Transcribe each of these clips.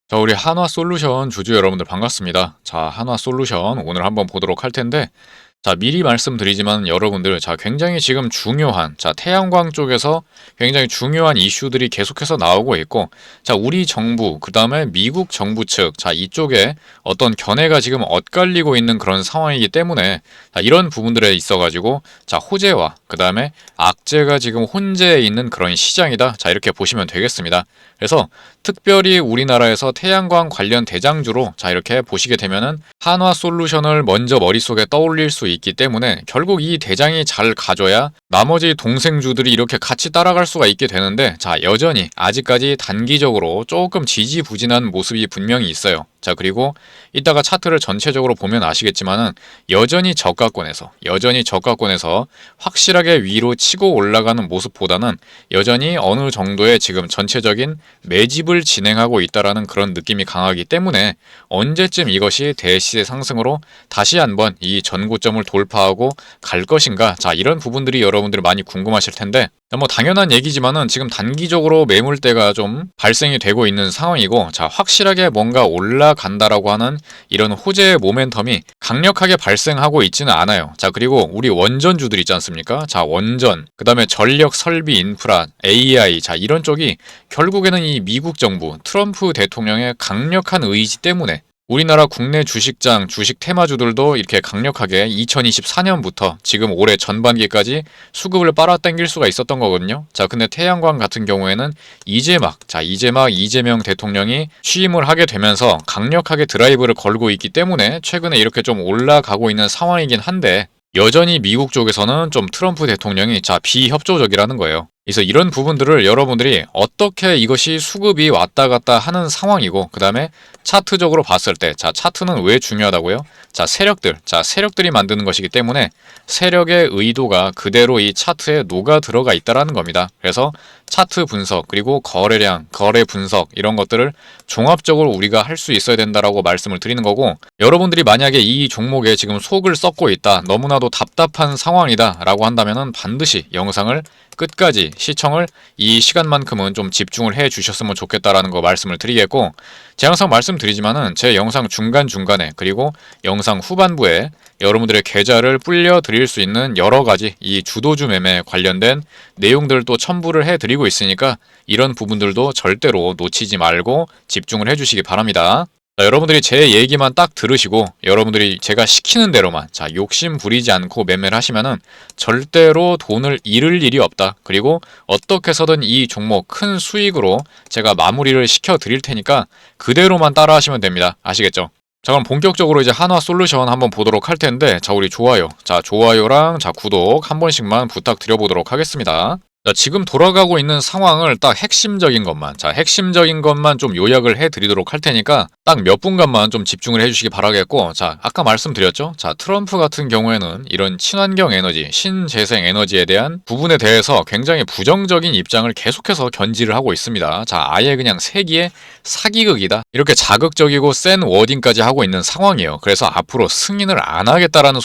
자, 우리 한화솔루션 주주 여러분들 반갑습니다. 자, 한화솔루션 오늘 한번 보도록 할 텐데, 자, 미리 말씀드리지만 여러분들, 자, 굉장히 지금 중요한, 자, 태양광 쪽에서 굉장히 중요한 이슈들이 계속해서 나오고 있고, 자, 우리 정부, 그 다음에 미국 정부 측, 자, 이쪽에 어떤 견해가 지금 엇갈리고 있는 그런 상황이기 때문에, 자, 이런 부분들에 있어가지고, 자, 호재와, 그 다음에 악재가 지금 혼재해 있는 그런 시장이다. 자, 이렇게 보시면 되겠습니다. 그래서 특별히 우리나라에서 태양광 관련 대장주로 자 이렇게 보시게 되면은 한화솔루션을 먼저 머릿속에 떠올릴 수 있기 때문에 결국 이 대장이 잘 가져야 나머지 동생주들이 이렇게 같이 따라갈 수가 있게 되는데, 자 여전히 아직까지 단기적으로 조금 지지부진한 모습이 분명히 있어요. 자 그리고 이따가 차트를 전체적으로 보면 아시겠지만은 여전히 저가권에서 확실하게 위로 치고 올라가는 모습보다는 여전히 어느 정도의 지금 전체적인 매집을 진행하고 있다라는 그런 느낌이 강하기 때문에 언제쯤 이것이 대시세 상승으로 다시 한번 이 전고점을 돌파하고 갈 것인가, 자 이런 부분들이 여러분들 많이 궁금하실 텐데, 뭐 당연한 얘기지만은 지금 단기적으로 매물대가 좀 발생이 되고 있는 상황이고, 자 확실하게 뭔가 올라간다라고 하는 이런 호재의 모멘텀이 강력하게 발생하고 있지는 않아요. 자 그리고 우리 원전주들 있지 않습니까? 자 원전, 그 다음에 전력 설비 인프라, AI, 자 이런 쪽이 결국에는 이 미국 정부 트럼프 대통령의 강력한 의지 때문에 우리나라 국내 주식장, 주식 테마주들도 이렇게 강력하게 2024년부터 지금 올해 전반기까지 수급을 빨아당길 수가 있었던 거거든요. 자, 근데 태양광 같은 경우에는 이제 막 이재명 대통령이 취임을 하게 되면서 강력하게 드라이브를 걸고 있기 때문에 최근에 이렇게 좀 올라가고 있는 상황이긴 한데, 여전히 미국 쪽에서는 좀 트럼프 대통령이 비협조적이라는 거예요. 그래서 이런 부분들을 여러분들이 어떻게 이것이 수급이 왔다 갔다 하는 상황이고, 그 다음에 차트적으로 봤을 때, 자 차트는 왜 중요하다고요? 세력들이 만드는 것이기 때문에 세력의 의도가 그대로 이 차트에 녹아 들어가 있다라는 겁니다. 그래서 차트 분석, 그리고 거래량, 거래 분석 이런 것들을 종합적으로 우리가 할 수 있어야 된다라고 말씀을 드리는 거고, 여러분들이 만약에 이 종목에 지금 속을 썩고 있다, 너무나도 답답한 상황이다 라고 한다면은 반드시 영상을 끝까지 시청을 이 시간만큼은 좀 집중을 해 주셨으면 좋겠다라는 거 말씀을 드리겠고, 제가 항상 말씀드리지만은 제 영상 중간중간에 그리고 영상 후반부에 여러분들의 계좌를 불려 드릴 수 있는 여러 가지 이 주도주 매매 관련된 내용들도 첨부를 해 드리고 있으니까 이런 부분들도 절대로 놓치지 말고 집중을 해 주시기 바랍니다. 자, 여러분들이 제 얘기만 딱 들으시고 여러분들이 제가 시키는 대로만 욕심 부리지 않고 매매를 하시면은 절대로 돈을 잃을 일이 없다. 그리고 어떻게 해서든 이 종목 큰 수익으로 제가 마무리를 시켜 드릴 테니까 그대로만 따라 하시면 됩니다. 아시겠죠? 자 그럼 본격적으로 이제 한화솔루션 한번 보도록 할 텐데, 자 우리 좋아요랑 구독 한 번씩만 부탁드려보도록 하겠습니다. 자, 지금 돌아가고 있는 상황을 딱 핵심적인 것만 좀 요약을 해드리도록 할 테니까 딱 몇 분간만 좀 집중을 해주시기 바라겠고, 자 아까 말씀드렸죠. 자 트럼프 같은 경우에는 이런 친환경 에너지, 신재생 에너지에 대한 부분에 대해서 굉장히 부정적인 입장을 계속해서 견지를 하고 있습니다. 자 아예 그냥 세기의 사기극이다, 이렇게 자극적이고 센 워딩까지 하고 있는 상황이에요. 그래서 앞으로 승인을 안 하겠다라는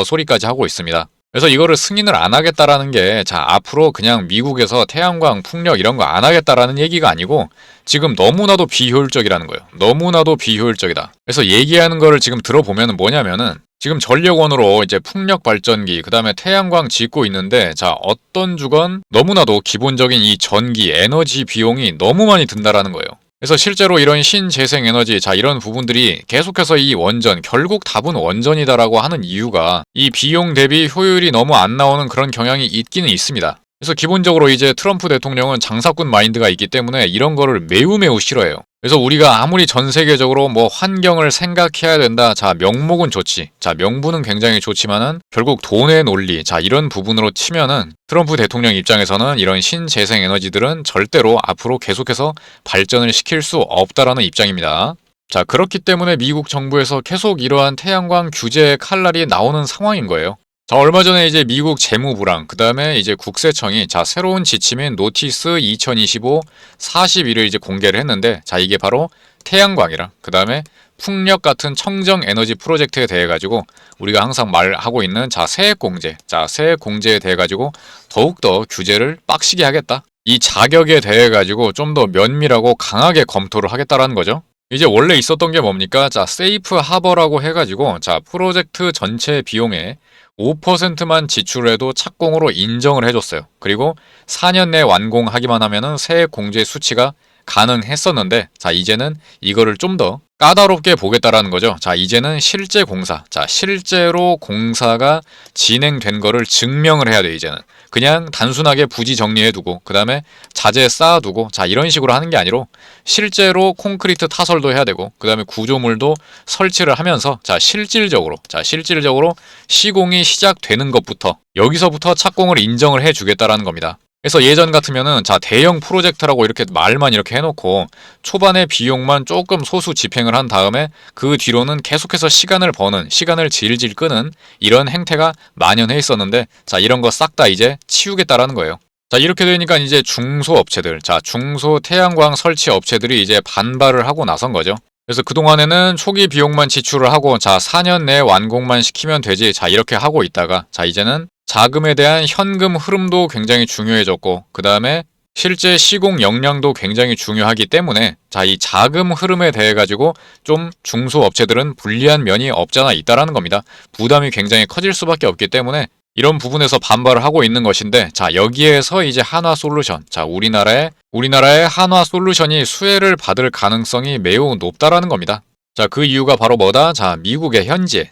소리까지 하고 있습니다. 그래서 이거를 승인을 안 하겠다라는 게, 자 앞으로 그냥 미국에서 태양광, 풍력 이런 거 안 하겠다라는 얘기가 아니고 지금 너무나도 비효율적이라는 거예요. 너무나도 비효율적이다. 그래서 얘기하는 거를 지금 들어보면은 뭐냐면은, 지금 전력원으로 이제 풍력 발전기, 그 다음에 태양광 짓고 있는데, 자 어떤 주건 너무나도 기본적인 이 전기, 에너지 비용이 너무 많이 든다라는 거예요. 그래서 실제로 이런 신재생 에너지, 자 이런 부분들이 계속해서 이 원전, 결국 답은 원전이다라고 하는 이유가 이 비용 대비 효율이 너무 안 나오는 그런 경향이 있기는 있습니다. 그래서 기본적으로 이제 트럼프 대통령은 장사꾼 마인드가 있기 때문에 이런 거를 매우 싫어해요. 그래서 우리가 아무리 전 세계적으로 뭐 환경을 생각해야 된다, 자 명목은 좋지, 자 명분은 굉장히 좋지만은 결국 돈의 논리, 자 이런 부분으로 치면은 트럼프 대통령 입장에서는 이런 신재생 에너지들은 절대로 앞으로 계속해서 발전을 시킬 수 없다라는 입장입니다. 자 그렇기 때문에 미국 정부에서 계속 이러한 태양광 규제의 칼날이 나오는 상황인 거예요. 자, 얼마 전에 이제 미국 재무부랑 그 다음에 이제 국세청이 새로운 지침인 노티스 2025-41을 이제 공개를 했는데, 자 이게 바로 태양광이랑 그 다음에 풍력 같은 청정 에너지 프로젝트에 대해 가지고 우리가 항상 말하고 있는 세액 공제에 대해 가지고 더욱더 규제를 빡시게 하겠다, 이 자격에 대해 가지고 좀 더 면밀하고 강하게 검토를 하겠다라는 거죠. 이제 원래 있었던 게 뭡니까? 자, 세이프 하버라고 해가지고, 자, 프로젝트 전체 비용의 5%만 지출해도 착공으로 인정을 해줬어요. 그리고 4년 내 완공하기만 하면은 세액 공제 수치가 가능했었는데, 자, 이제는 이거를 좀 더 까다롭게 보겠다라는 거죠. 자, 이제는 실제 공사, 자, 실제로 공사가 진행된 거를 증명을 해야 돼, 이제는. 그냥 단순하게 부지 정리해두고, 그 다음에 자재 쌓아두고, 자, 이런 식으로 하는 게 아니로, 실제로 콘크리트 타설도 해야 되고, 그 다음에 구조물도 설치를 하면서, 자, 실질적으로 시공이 시작되는 것부터, 여기서부터 착공을 인정을 해주겠다라는 겁니다. 그래서 예전 같으면은 자 대형 프로젝트라고 이렇게 말만 이렇게 해놓고 초반에 비용만 조금 소수 집행을 한 다음에 그 뒤로는 계속해서 시간을 버는 시간을 질질 끄는 이런 행태가 만연해 있었는데 자 이런 거 싹 다 이제 치우겠다라는 거예요. 자 이렇게 되니까 이제 중소업체들 자 중소 태양광 설치 업체들이 이제 반발을 하고 나선 거죠. 그래서 그동안에는 초기 비용만 지출을 하고 자 4년 내에 완공만 시키면 되지 자 이렇게 하고 있다가 자 이제는 자금에 대한 현금 흐름도 굉장히 중요해졌고 그 다음에 실제 시공 역량도 굉장히 중요하기 때문에 자 이 자금 흐름에 대해 가지고 좀 중소업체들은 불리한 면이 없잖아 있다라는 겁니다. 부담이 굉장히 커질 수밖에 없기 때문에 이런 부분에서 반발을 하고 있는 것인데 자 여기에서 이제 한화솔루션 자 우리나라의 한화솔루션이 수혜를 받을 가능성이 매우 높다라는 겁니다. 자, 그 이유가 바로 뭐다? 자, 미국 현재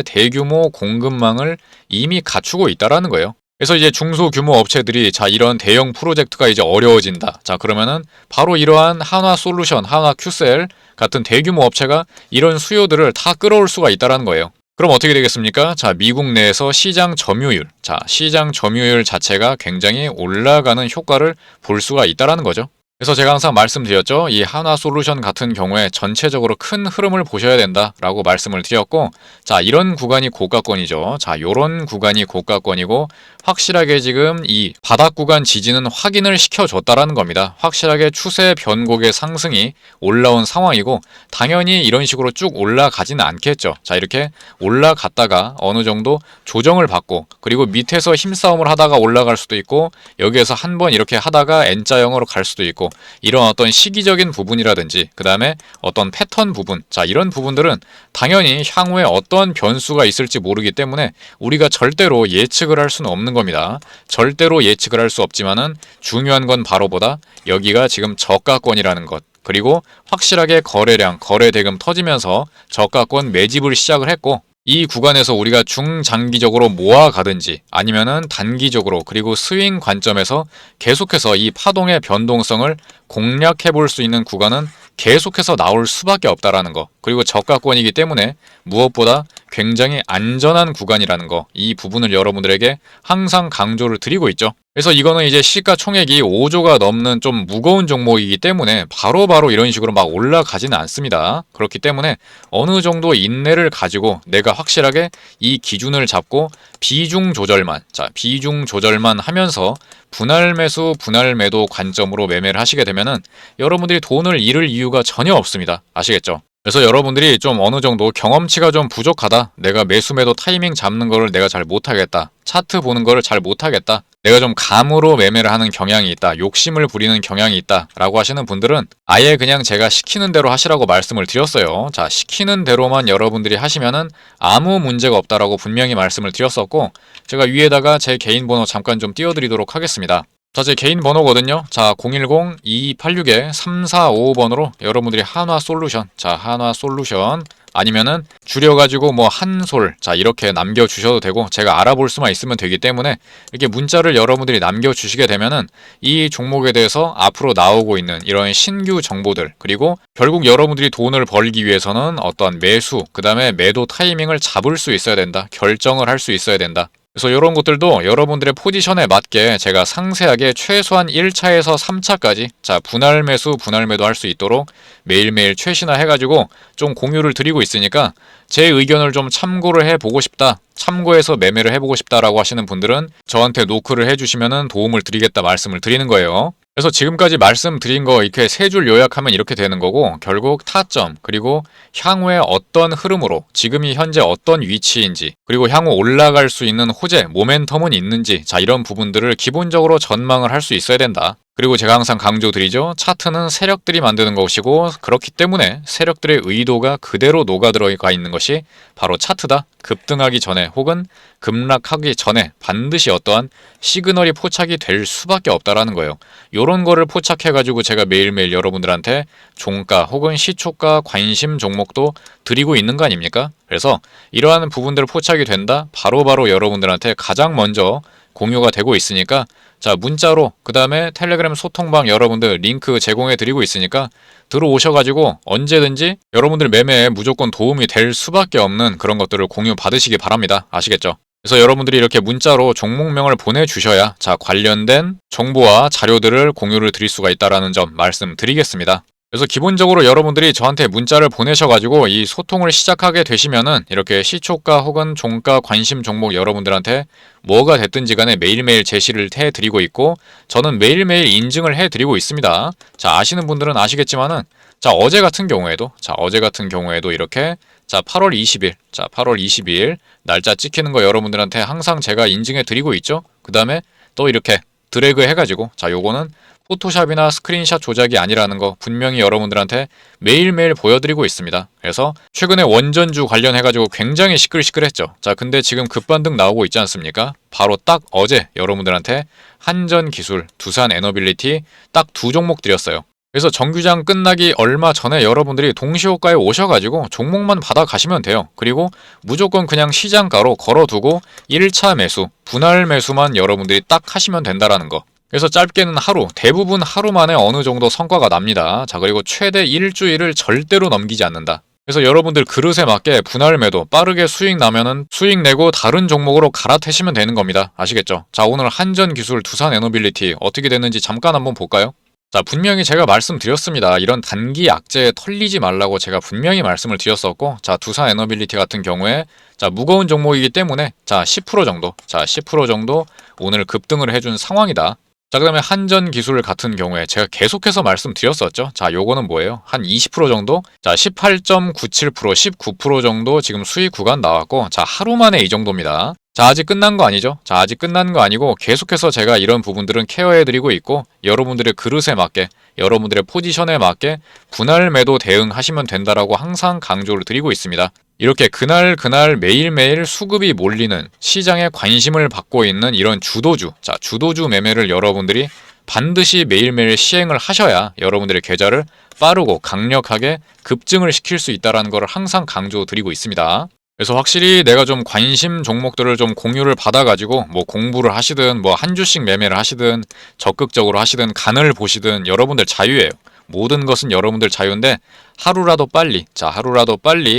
대규모 공급망을 이미 갖추고 있다라는 거예요. 그래서 이제 중소규모 업체들이 자, 이런 대형 프로젝트가 이제 어려워진다. 자, 그러면은 바로 이러한 한화솔루션, 한화큐셀 같은 대규모 업체가 이런 수요들을 다 끌어올 수가 있다라는 거예요. 그럼 어떻게 되겠습니까? 자, 미국 내에서 시장 점유율 자체가 굉장히 올라가는 효과를 볼 수가 있다라는 거죠. 그래서 제가 항상 말씀드렸죠. 이 한화솔루션 같은 경우에 전체적으로 큰 흐름을 보셔야 된다라고 말씀을 드렸고 자 이런 구간이 고가권이죠. 자 요런 구간이 고가권이고 확실하게 지금 이 바닥 구간 지지는 확인을 시켜줬다라는 겁니다. 확실하게 추세 변곡의 상승이 올라온 상황이고 당연히 이런 식으로 쭉 올라가지는 않겠죠. 자 이렇게 올라갔다가 어느 정도 조정을 받고 그리고 밑에서 힘싸움을 하다가 올라갈 수도 있고 여기에서 한번 이렇게 하다가 N자형으로 갈 수도 있고 이런 어떤 시기적인 부분이라든지 그 다음에 어떤 패턴 부분 자 이런 부분들은 당연히 향후에 어떤 변수가 있을지 모르기 때문에 우리가 절대로 예측을 할 수는 없는 겁니다. 절대로 예측을 할 수 없지만은 중요한 건 바로 보다 여기가 지금 저가권이라는 것 그리고 확실하게 거래 대금 터지면서 저가권 매집을 시작을 했고 이 구간에서 우리가 중장기적으로 모아가든지 아니면은 단기적으로 그리고 스윙 관점에서 계속해서 이 파동의 변동성을 공략해 볼 수 있는 구간은 계속해서 나올 수밖에 없다라는 거 그리고 저가권이기 때문에 무엇보다 굉장히 안전한 구간이라는 거 이 부분을 여러분들에게 항상 강조를 드리고 있죠. 그래서 이거는 이제 시가총액이 5조가 넘는 좀 무거운 종목이기 때문에 바로바로 이런 식으로 막 올라가지는 않습니다. 그렇기 때문에 어느 정도 인내를 가지고 내가 확실하게 이 기준을 잡고 비중 조절만 하면서 분할 매수, 분할 매도 관점으로 매매를 하시게 되면은 여러분들이 돈을 잃을 이유가 전혀 없습니다. 아시겠죠? 그래서 여러분들이 좀 어느 정도 경험치가 좀 부족하다. 내가 매수 매도 타이밍 잡는 거를 내가 잘 못하겠다. 차트 보는 거를 잘 못하겠다. 내가 좀 감으로 매매를 하는 경향이 있다. 욕심을 부리는 경향이 있다. 라고 하시는 분들은 아예 그냥 제가 시키는 대로 하시라고 말씀을 드렸어요. 자, 시키는 대로만 여러분들이 하시면은 아무 문제가 없다라고 분명히 말씀을 드렸었고 제가 위에다가 제 개인 번호 잠깐 좀 띄워드리도록 하겠습니다. 자, 제 개인 번호거든요. 자, 010-2286-3455번으로 여러분들이 한화솔루션, 한화솔루션 아니면은 줄여가지고 뭐 한솔, 이렇게 남겨주셔도 되고 제가 알아볼 수만 있으면 되기 때문에 이렇게 문자를 여러분들이 남겨주시게 되면은 이 종목에 대해서 앞으로 나오고 있는 이런 신규 정보들 그리고 결국 여러분들이 돈을 벌기 위해서는 어떤 매수, 그 다음에 매도 타이밍을 잡을 수 있어야 된다. 결정을 할 수 있어야 된다. 그래서 이런 것들도 여러분들의 포지션에 맞게 제가 상세하게 최소한 1차에서 3차까지 분할 매수, 분할 매도 할 수 있도록 매일매일 최신화 해가지고 좀 공유를 드리고 있으니까 제 의견을 좀 참고를 해보고 싶다. 참고해서 매매를 해보고 싶다라고 하시는 분들은 저한테 노크를 해주시면 도움을 드리겠다 말씀을 드리는 거예요. 그래서 지금까지 말씀드린 거 이렇게 세 줄 요약하면 이렇게 되는 거고 결국 타점 그리고 향후에 어떤 흐름으로 지금이 현재 어떤 위치인지 그리고 향후 올라갈 수 있는 호재, 모멘텀은 있는지 이런 부분들을 기본적으로 전망을 할 수 있어야 된다. 그리고 제가 항상 강조드리죠. 차트는 세력들이 만드는 것이고 그렇기 때문에 세력들의 의도가 그대로 녹아들어가 있는 것이 바로 차트다. 급등하기 전에 혹은 급락하기 전에 반드시 어떠한 시그널이 포착이 될 수밖에 없다라는 거예요. 이런 거를 포착해가지고 제가 매일매일 여러분들한테 종가 혹은 시초가 관심 종목도 드리고 있는 거 아닙니까? 그래서 이러한 부분들 포착이 된다. 바로바로 여러분들한테 가장 먼저 공유가 되고 있으니까 자, 문자로 그 다음에 텔레그램 소통방 여러분들 링크 제공해 드리고 있으니까 들어오셔가지고 언제든지 여러분들 매매에 무조건 도움이 될 수밖에 없는 그런 것들을 공유 받으시기 바랍니다. 아시겠죠? 그래서 여러분들이 이렇게 문자로 종목명을 보내주셔야 자, 관련된 정보와 자료들을 공유를 드릴 수가 있다는 점 말씀드리겠습니다. 그래서 기본적으로 여러분들이 저한테 문자를 보내셔가지고 이 소통을 시작하게 되시면은 이렇게 시초가 혹은 종가 관심 종목 여러분들한테 뭐가 됐든지 간에 매일매일 제시를 해드리고 있고 저는 매일매일 인증을 해드리고 있습니다. 자, 아시는 분들은 아시겠지만은 자, 어제 같은 경우에도 이렇게 자, 8월 20일 자, 8월 22일 날짜 찍히는 거 여러분들한테 항상 제가 인증해 드리고 있죠. 그 다음에 또 이렇게 드래그 해가지고 자, 요거는 포토샵이나 스크린샷 조작이 아니라는 거 분명히 여러분들한테 매일매일 보여드리고 있습니다. 그래서 최근에 원전주 관련해가지고 굉장히 시끌시끌했죠. 자, 근데 지금 급반등 나오고 있지 않습니까? 바로 딱 어제 여러분들한테 한전기술, 두산에너빌리티 딱 두 종목 드렸어요. 그래서 정규장 끝나기 얼마 전에 여러분들이 동시호가에 오셔가지고 종목만 받아가시면 돼요. 그리고 무조건 그냥 시장가로 걸어두고 1차 매수, 분할 매수만 여러분들이 딱 하시면 된다라는 거. 그래서 짧게는 하루, 대부분 하루 만에 어느 정도 성과가 납니다. 자, 그리고 최대 일주일을 절대로 넘기지 않는다. 그래서 여러분들 그릇에 맞게 분할 매도 빠르게 수익 나면은 수익 내고 다른 종목으로 갈아타시면 되는 겁니다. 아시겠죠? 자, 오늘 한전기술, 두산에너빌리티 어떻게 됐는지 잠깐 한번 볼까요? 자, 분명히 제가 말씀드렸습니다. 이런 단기 악재에 털리지 말라고 제가 분명히 말씀을 드렸었고, 자, 두산에너빌리티 같은 경우에 자, 무거운 종목이기 때문에 자, 10% 정도 오늘 급등을 해준 상황이다. 자, 그 다음에 한전기술 같은 경우에 제가 계속해서 말씀드렸었죠. 자, 요거는 뭐예요? 한 20% 정도? 자, 18.97%, 19% 정도 지금 수익 구간 나왔고, 자, 하루 만에 이 정도입니다. 자, 아직 끝난 거 아니죠? 자, 아직 끝난 거 아니고 계속해서 제가 이런 부분들은 케어해드리고 있고 여러분들의 그릇에 맞게 여러분들의 포지션에 맞게 분할 매도 대응하시면 된다라고 항상 강조를 드리고 있습니다. 이렇게 그날 매일매일 수급이 몰리는 시장에 관심을 받고 있는 이런 주도주, 자, 주도주 매매를 여러분들이 반드시 매일매일 시행을 하셔야 여러분들의 계좌를 빠르고 강력하게 급증을 시킬 수 있다는 것을 항상 강조드리고 있습니다. 그래서 확실히 내가 좀 관심 종목들을 좀 공유를 받아가지고 뭐 공부를 하시든 뭐 한 주씩 매매를 하시든 적극적으로 하시든 간을 보시든 여러분들 자유예요. 모든 것은 여러분들 자유인데 하루라도 빨리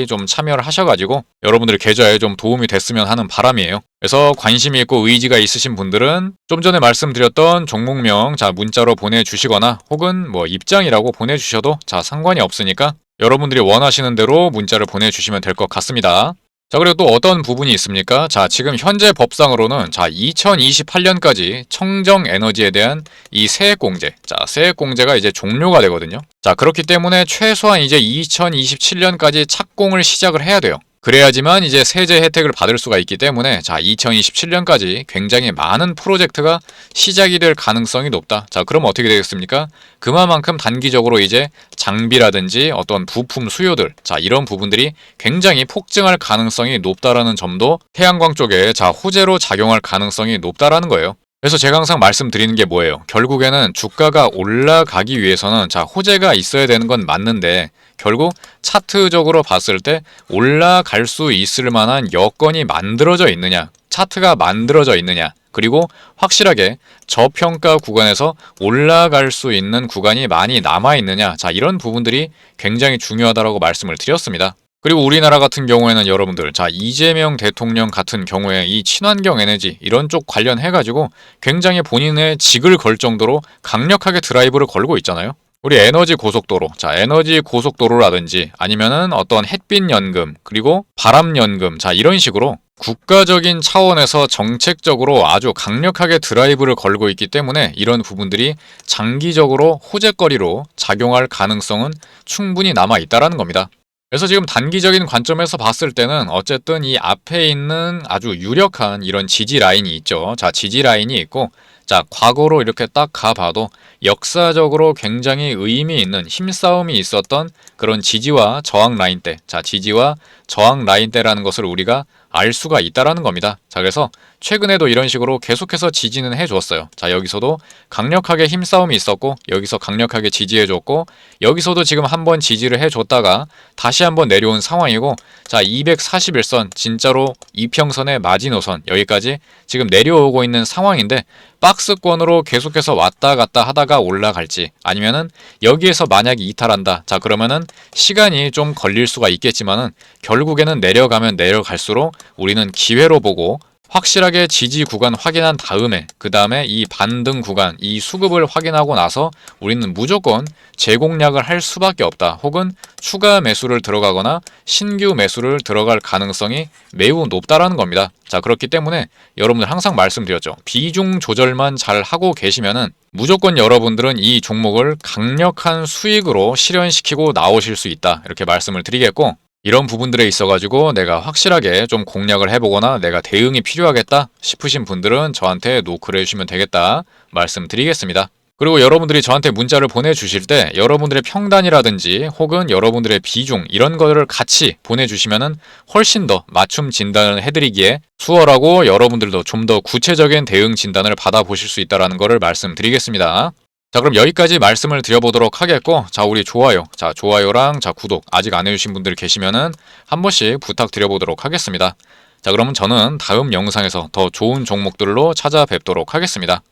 좀 참여를 하셔가지고 여러분들의 계좌에 좀 도움이 됐으면 하는 바람이에요. 그래서 관심이 있고 의지가 있으신 분들은 좀 전에 말씀드렸던 종목명 자, 문자로 보내주시거나 혹은 뭐 입장이라고 보내주셔도 자, 상관이 없으니까 여러분들이 원하시는 대로 문자를 보내주시면 될 것 같습니다. 자, 그리고 또 어떤 부분이 있습니까? 자, 지금 현재 법상으로는 자, 2028년까지 청정에너지에 대한 이 세액공제, 자, 세액공제가 이제 종료가 되거든요. 자, 그렇기 때문에 최소한 이제 2027년까지 착공을 시작을 해야 돼요. 그래야지만 이제 세제 혜택을 받을 수가 있기 때문에 자, 2027년까지 굉장히 많은 프로젝트가 시작이 될 가능성이 높다. 자, 그럼 어떻게 되겠습니까? 그만큼 단기적으로 이제 장비라든지 어떤 부품 수요들, 자, 이런 부분들이 굉장히 폭증할 가능성이 높다라는 점도 태양광 쪽에 자, 호재로 작용할 가능성이 높다라는 거예요. 그래서 제가 항상 말씀드리는 게 뭐예요? 결국에는 주가가 올라가기 위해서는 자, 호재가 있어야 되는 건 맞는데 결국 차트적으로 봤을 때 올라갈 수 있을 만한 여건이 만들어져 있느냐, 차트가 만들어져 있느냐, 그리고 확실하게 저평가 구간에서 올라갈 수 있는 구간이 많이 남아 있느냐, 자, 이런 부분들이 굉장히 중요하다고 말씀을 드렸습니다. 그리고 우리나라 같은 경우에는 여러분들 자, 이재명 대통령 같은 경우에 이 친환경 에너지 이런 쪽 관련해가지고 굉장히 본인의 직을 걸 정도로 강력하게 드라이브를 걸고 있잖아요. 우리 에너지 고속도로, 자, 에너지 고속도로라든지 아니면은 어떤 햇빛 연금 그리고 바람 연금, 자, 이런 식으로 국가적인 차원에서 정책적으로 아주 강력하게 드라이브를 걸고 있기 때문에 이런 부분들이 장기적으로 호재거리로 작용할 가능성은 충분히 남아 있다라는 겁니다. 그래서 지금 단기적인 관점에서 봤을 때는 어쨌든 이 앞에 있는 아주 유력한 이런 지지 라인이 있죠. 자, 지지 라인이 있고 자, 과거로 이렇게 딱 가봐도 역사적으로 굉장히 의미 있는 힘싸움이 있었던 그런 지지와 저항 라인 대, 자, 지지와 저항 라인 대라는 것을 우리가 알 수가 있다라는 겁니다. 자, 그래서 최근에도 이런 식으로 계속해서 지지는 해줬어요. 자, 여기서도 강력하게 힘싸움이 있었고, 여기서 강력하게 지지해줬고, 여기서도 지금 한번 지지를 해줬다가 다시 한번 내려온 상황이고, 자, 241선, 진짜로 이평선의 마지노선, 여기까지 지금 내려오고 있는 상황인데, 박스권으로 계속해서 왔다 갔다 하다가 올라갈지, 아니면은 여기에서 만약에 이탈한다. 자, 그러면은 시간이 좀 걸릴 수가 있겠지만은 결국에는 내려가면 내려갈수록 우리는 기회로 보고 확실하게 지지 구간 확인한 다음에 그 다음에 이 반등 구간, 이 수급을 확인하고 나서 우리는 무조건 재공략을 할 수밖에 없다. 혹은 추가 매수를 들어가거나 신규 매수를 들어갈 가능성이 매우 높다라는 겁니다. 자, 그렇기 때문에 여러분들 항상 말씀드렸죠. 비중 조절만 잘 하고 계시면은 무조건 여러분들은 이 종목을 강력한 수익으로 실현시키고 나오실 수 있다. 이렇게 말씀을 드리겠고, 이런 부분들에 있어가지고 내가 확실하게 좀 공략을 해보거나 내가 대응이 필요하겠다 싶으신 분들은 저한테 노크를 해주시면 되겠다 말씀드리겠습니다. 그리고 여러분들이 저한테 문자를 보내주실 때 여러분들의 평단이라든지 혹은 여러분들의 비중 이런 거를 같이 보내주시면은 훨씬 더 맞춤 진단을 해드리기에 수월하고 여러분들도 좀 더 구체적인 대응 진단을 받아보실 수 있다는 것을 말씀드리겠습니다. 자, 그럼 여기까지 말씀을 드려보도록 하겠고, 자, 우리 좋아요, 자, 좋아요랑 자, 구독 아직 안 해주신 분들 계시면은 한 번씩 부탁드려보도록 하겠습니다. 자, 그러면 저는 다음 영상에서 더 좋은 종목들로 찾아뵙도록 하겠습니다.